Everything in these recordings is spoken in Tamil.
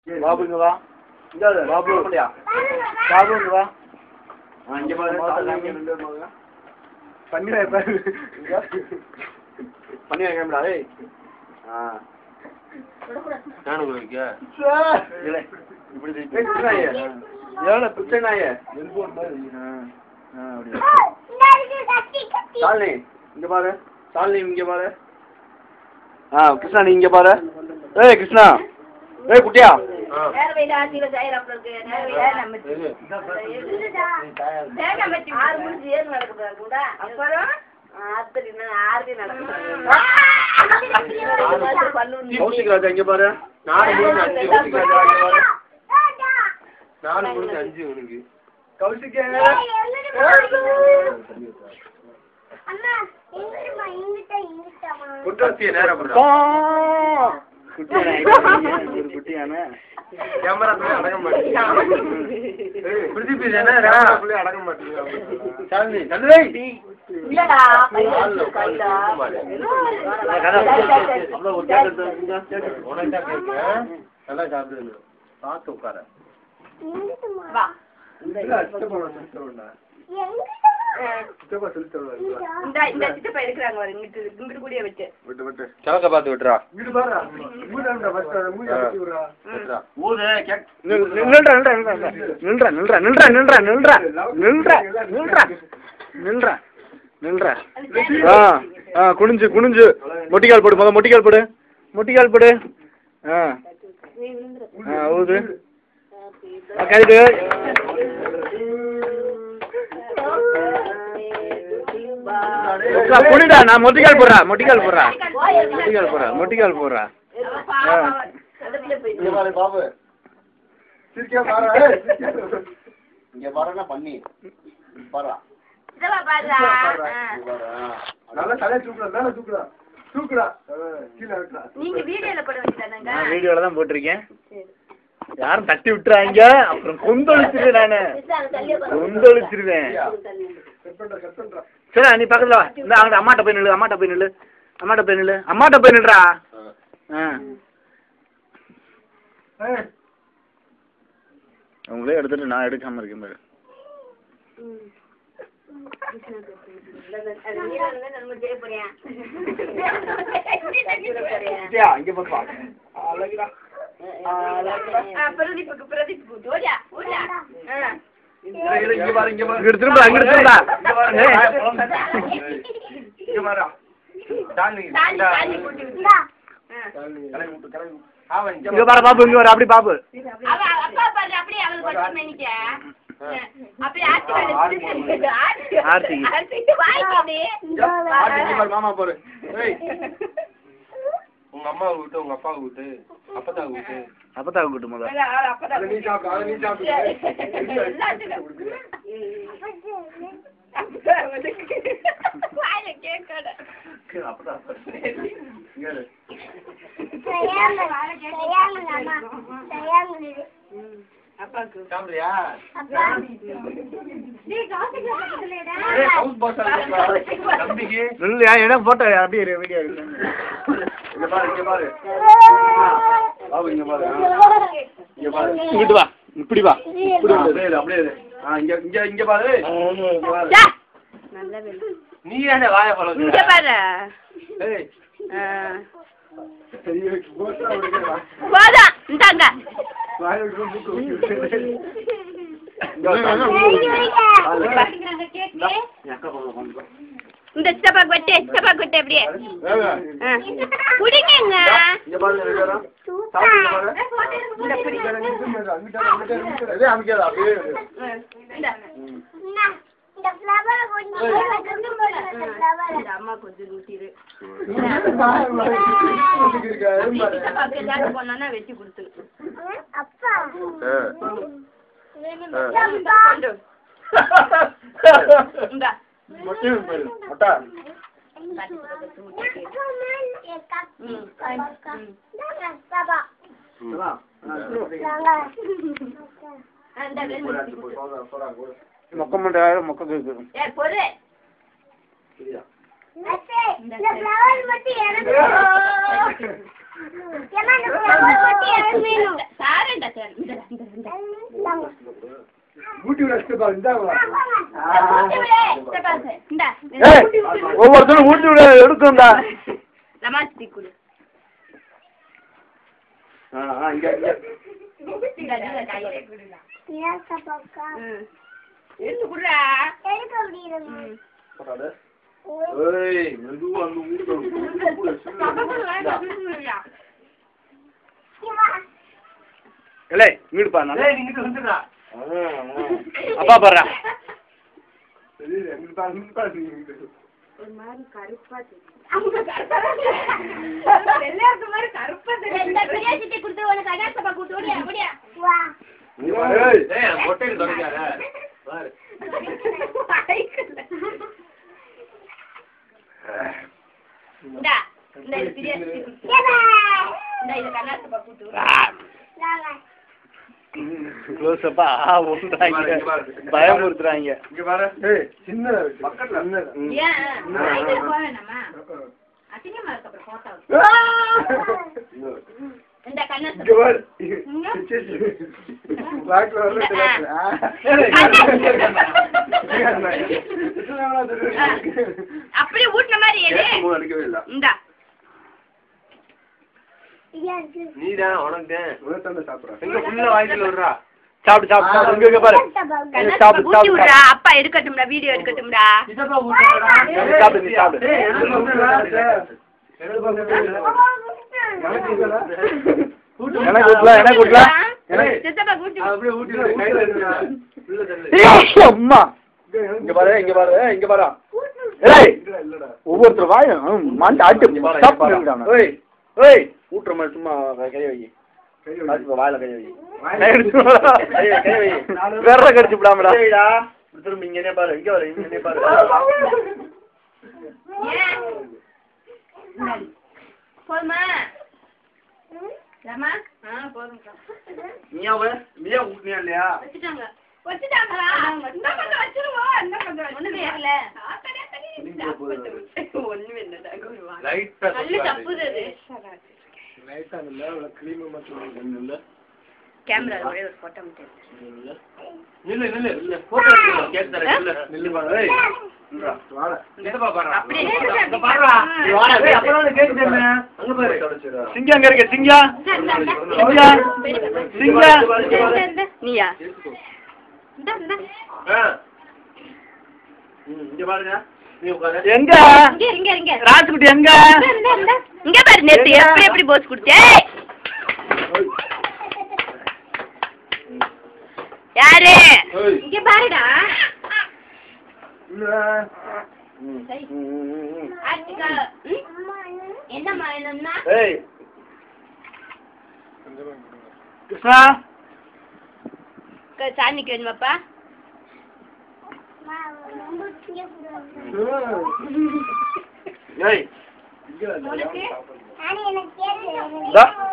பாபு இங்க வா. பாபு பாபு இங்க வா. இங்க பாரு. பண்ணிடா இப்ப. பண்ணிடா கேமரா. ஏய் நானு குடிக்க. இல்ல இப்படி பேசுறாயே. எவ்வளவு பிரச்சனையே? எல்போன் மாதிரி. அப்படியே. சாலி இங்க பாரு. சாலி இங்க பாரு. கிருஷ்ணா நீ இங்க பாரு. ஏய் கிருஷ்ணா. ஏய் குட்டியா. நேர வெயில ஆத்தில ஜாயிராப்ளக்கு. நேர வெயில நம்ம. தேங்க மச்சி 6 முடிஞ்சு ஏறு நடக்குது கூட. அப்புறம் ஆத்திரினா 6 நடக்குது. கௌஷிக் ராஜா இங்க பாரு. 4 முடிஞ்சு 5 கௌஷிக் ராஜா இங்க பாரு. 4 முடிஞ்சு 5 உனக்கு. கௌஷிக் அண்ணா இங்கிட்ட குட்டத்திய நேரா போடா. குட்டியானே கேமரா புள்ள அடங்க மாட்டீங்க. பிரதீப் என்னடா புள்ள அடங்க மாட்டீங்க. சாந்தி நல்லை இல்லடா கைடா அப்புறம் ஒரு கேட்க உனக்கு கேட்க நல்லா சாப்பிடு. பாத்து உட்கார வா. இந்த அஷ்ட போற சொல்றடா. சித்தப்பா சொல்லி தருவாரு. இந்த சித்தப்பா எடுக்கறாங்க பாரு. இங்கிட்டு கூடிய வெச்சு விட்டு சலக்க பாத்து விட்டுறா. இங்கிட்டு பாரு. மூடாண்டா பஸ் மூடி அடிச்சு விடுறா. விட்டுறா. ஊதே நில்றா. குனிஞ்சு மொட்டிக்கால் போடு. மொட்டிக்கால் போடு. ஊது கைது. புடிடா. நான் மொட்டிக்கால் போடுறா. பாபு சிரிக்கா பாரு. இங்க பாருனா பண்ணி பாரு. இதவா பாருடா. நல்லா தலைய தூக்குடா. கீழ விட்டுடா. நீங்க வீடியோல போட வேண்டியதானங்க? நான் வீடியோல தான் போட்டுருக்கேன். யாரும் தட்டி விட்டுறாங்க. அப்புறம் கொந்தளிச்சிருவேன். சரி நீ பக்கத்துல வா. இந்த அம்மாட்ட போய் நில்லுடா. அவங்களே எடுத்துட்டு நான் எடுக்காம இருக்கேன் பாரு. இங்க பாப்பா அழகுடா. இங்க பாரு பாபு. இங்க வர அப்படி பாபு. மாமா போரு. உங்க அம்மா விட்டு உங்க அப்பா விட்டு அப்பத்தா விட்டு முதல்ல போட்டோ அப்படியே வீடியோ இங்கிட்டு வா. இப்படி வா. அப்படியே இங்க பாரு. நீ என்ன வாய பழம் இங்க பாரு. போடா இந்தாங்க. இந்த சித்தப்பா கொட்டை அப்படியே குடிங்க. அம்மா கொஞ்சம் ஊட்டிரு. போனா வெட்டி கொடுத்துரு. మొక్క మొక్క సారంట ஊட்டி விட இந்த ஒவ்வொருத்தரும் ஊட்டி விட எடுக்கும்டா. இங்க வீடுப்பா அப்பா பாரு ஒரு மாதிரி கருப்பா பயமுறுத்துறாங்க. அப்படியே ஊட்டின மாதிரி நீதான் உனக்கு வாங்கிட்டு விடுறா. சாப்பிடு சாப்பிடு இங்க பாரு. அப்பா எடுக்கட்டும்டா, வீடியோ எடுக்கட்டும்டா. சாப்பிடு நீ சாப்பிடு. எனக்கு ஊட்டலாம் எனக்கு ஊட்டலாம். அம்மா இங்க பாரு இங்க பாரு இங்க பாரு. ஒவ்வொருத்தர் வாயும் மாட்டு ஆட்டு ஊட்டுற மாதிரி சும்மா கையை வை. வாயில கை வை. விரல கடிச்சு விடாமடா. திரும்ப இங்கே பாரு இங்க வர இங்கே பாரு. போதுமா நீயா ஊட்டினியா இல்லையா? வச்சுட்டாங்களா? ஒண்ணுமே இல்ல. கேமரா ஒரே ஒரு போட்டோ மட்டும். நில்லு நில்லு நில்லு போட்டோ கேட்றேன். நில்லு நில்லு பாரு. ஏய் வாடா. என்னப்பா பாறா? அங்க பாறா. நீ வாடா. ஏய் அப்பறோல கேக்குதேனே. அங்க பாரு. சிங்க அங்க இருக்கு சிங்கா. சிங்கா. சிங்கா. நீயா? இந்த இங்க பாருங்க. நீ உட்காரு. எங்க? இங்க ராஜ்குட்டி எங்க? இங்க பாரு நேத்து எப்படி போஸ் குடுத்தே. யாரு? இங்க பாருடா. என்னம்மா என்னன்னா? ஏய் கிருஷ்ணா சாணிக்கு வேணுமாப்பா? ஏய்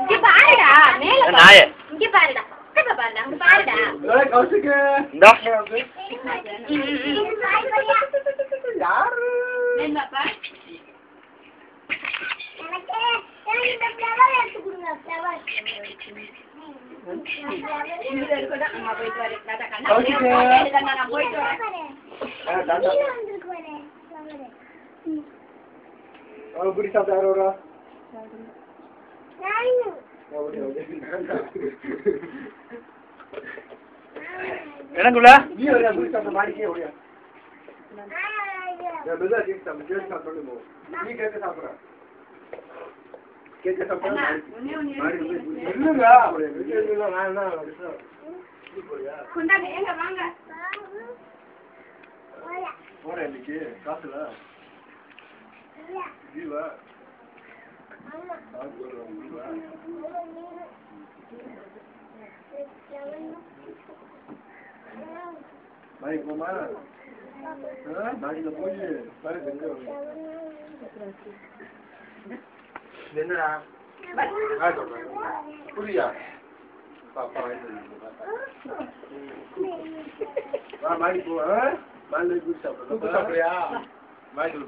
இங்க பாருடா மேல நாயே இங்க பாருடா. பாருடா அங்க பாருடா. ஏய் கௌசிக்கு இந்தா யாரு? வேணுமாப்பா? எனக்கு இந்த ஃப்ளவர் எடுத்து கொடுங்க ஃப்ளவர். இங்க இருக்கடா அம்மா போய் பாரு. டாடா கண்ணா. நான் போய் வரேன். டாடா. புடி சாப்பிட்டாரோரா? எனக்குள்ள நீ வரையா புடி சாப்பிட்ட மாடிக்கே ஓடியா. நான் பெதா கேக் சாப்பிட்டு போ. நீ கேக்க சாப்பிடுற. கேக்க சாப்பிடுற. இல்லங்க. இல்ல நான் கொண்டாங்க எங்க வாங்க. போறேன் இன்னைக்கு காசுல. இல்ல. ஜீவா. ஆமா. பாய் போமா. பாடில போய் பாரு எங்க வர. என்னடா? புரியா? பாப்பா வா மாடி போ. மாடி போய் சாப்பிடுறியா?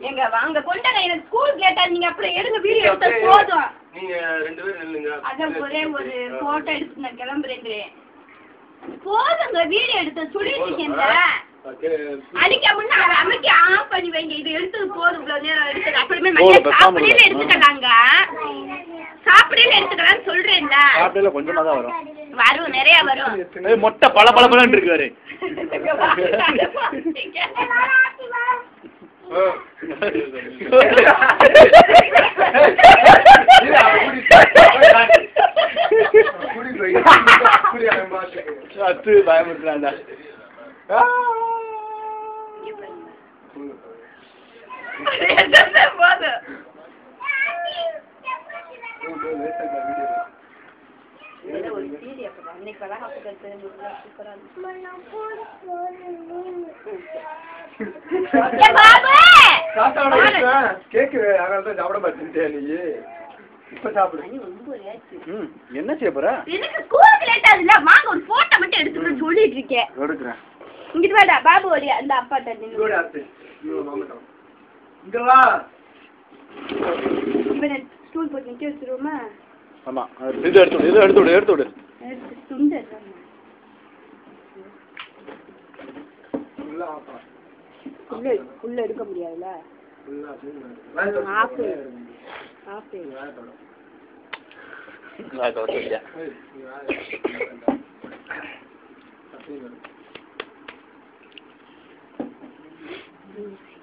எங்க வாங்க கொண்டாங்க. எனக்கு ஸ்கூல் கேட்டா நீங்க அப்படியே எடுங்க வீடியோ எடுத்தா போதும். நீங்க ரெண்டு பேரும் நில்லுங்க. அத ஒரே ஒரு போட்டோ எடுத்து நான் கிளம்புறேன். போதுங்க வீடியோ எடுத்து சொல்லிட்டு இருக்கேன்ல. அடிக்க முன்ன அமைக்க ஆஃப் பண்ணி வைங்க. இது எடுத்தது போதும். இவ்வளவு நேரம் எடுத்தது அப்புறமே சாப்பிடல எடுத்துக்கலாங்க. சாப்பிடல எடுத்துக்கலாம்னு சொல்றேன்ல. சாப்பிடல கொஞ்சமா தான் வரும். வரும் நிறைய வரும். மொட்டை பல பலன்னு இருக்கு பாரு. பயமுறுத்துறாண்டா. என்ன செய்ய போற? எனக்கு ஸ்கூலுக்கு லேட் ஆகுதுல, வாங்க ஒரு போட்டோ மட்டும் எடுத்துட்டு சொல்லிட்டு இருக்கேன். எடுக்கிறேன். இங்கிட்டு வாடா பாபு ஓடியா அந்த அப்பா தண்ணி. இங்க வா. இப்ப நான் ஸ்டூல் போட்டு நிக்க வச்சிருவோமா? ஆமா இது எடுத்து விடு. துண்டு உள்ள எடுக்க முடியாதுல்ல.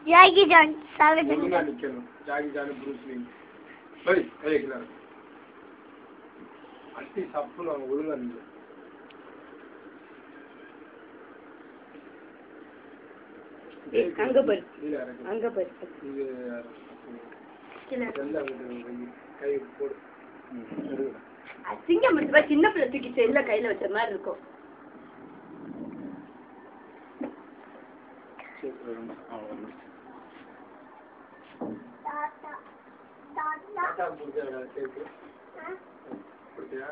Jackie Chan, sabe de Jackie Chan, Bruce Lee. Hey, claro. Asti sappu na olunga nilla. அங்க பாரு. கை போடு. சிங்கம் மட்டும் சின்ன பிள்ளை தூக்கி செல்ல கையில வச்ச மாதிரி இருக்கும்.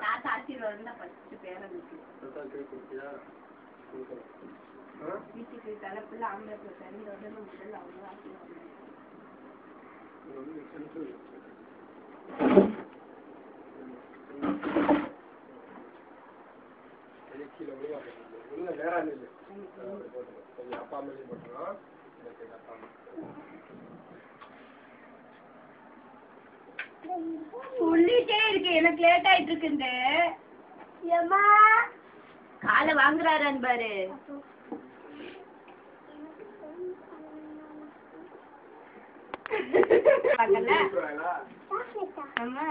தாத்தா ஆசீர்வாதம் தான் ஃபர்ஸ்ட் பேரனுக்கு. வீட்டுக்கு தலைப்புல ஆம்பளை பிறந்த உடனே முதல்ல அவங்க ஆசீர்வாதம். சொல்லிட்டே இருக்கு எனக்கு லேட் ஆயிட்டு இருக்குன்னு. காலை வாங்குறாரு பாரு. ஆமா